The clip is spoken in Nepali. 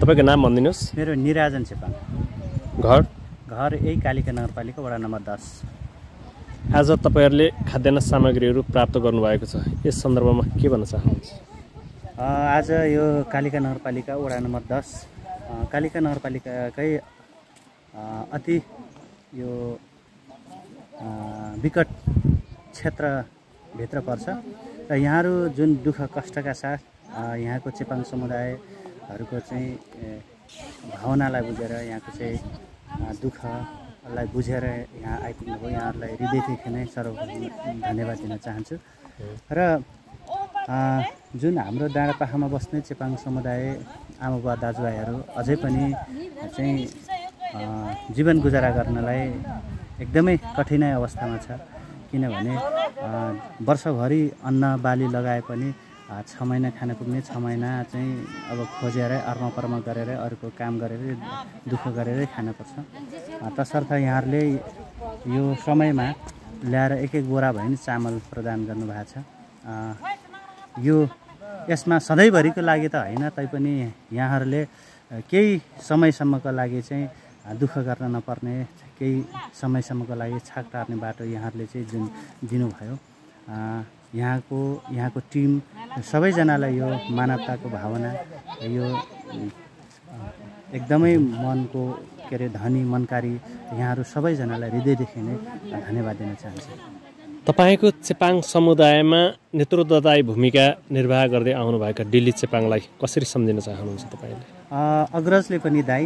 तपाईको नाम भनिदिनुस्। मेरो निराजन चेपाङ। घर यही कालिका नगरपालिका वडा नम्बर 10। आज तपाईहरुले खाद्यान्न सामग्रीहरू प्राप्त गर्नुभएको छ, यस सन्दर्भमा के भन्न चाहनुहुन्छ? आज यो कालिका नगरपालिका वडा नम्बर 10 कालिका नगरपालिकाकै अति यो विकट क्षेत्रभित्र पर्छ र यहाँहरू जुन दुःख कष्टका साथ यहाँको चेपाङ समुदायहरूको चाहिँ भावनालाई बुझेर यहाँको चाहिँ दुःखलाई बुझेर यहाँ आइपुग्नुभयो। यहाँहरूलाई हृदयदेखि नै सर्वप्रथम धन्यवाद दिन चाहन्छु। र जुन हाम्रो डाँडापाखामा बस्ने चेपाङ समुदाय आमाबुवा दाजुभाइहरू अझै पनि चाहिँ जीवन गुजारा गर्नलाई एकदमै कठिनाइ अवस्थामा छ। किनभने वर्षभरि अन्न बाली लगाए पनि 6 महिना खान पुग्ने 6 महिना चाहिँ अब खोजेरै अर्मपर्म गरेर अरूको काम गरेर दुःख गरेरै खानुपर्छ। तसर्थ यहाँहरूले यो समयमा ल्याएर एक बोरा भए पनि चामल प्रदान गर्नुभएको छ। यो यसमा सधैँभरिको लागि त होइन, तैपनि यहाँहरूले केही समयसम्मको लागि चाहिँ दुःख गर्न नपर्ने, केही समयसम्मको लागि छाक टार्ने बाटो यहाँहरूले चाहिँ जुन दिनुभयो, यहाँको टिम सबैजनालाई यो मानवताको भावना, यो एकदमै मनको के अरे धनी मनकारी यहाँहरू सबैजनालाई हृदयदेखि नै धन्यवाद दिन चाहन्छु। तपाईको चेपाङ समुदायमा नेतृत्वदायी भूमिका निर्वाह गर्दै आउनुभएका डिल्ली चेपाङलाई कसरी सम्झिन चाहनुहुन्छ तपाईले? अग्रजले पनि दाइ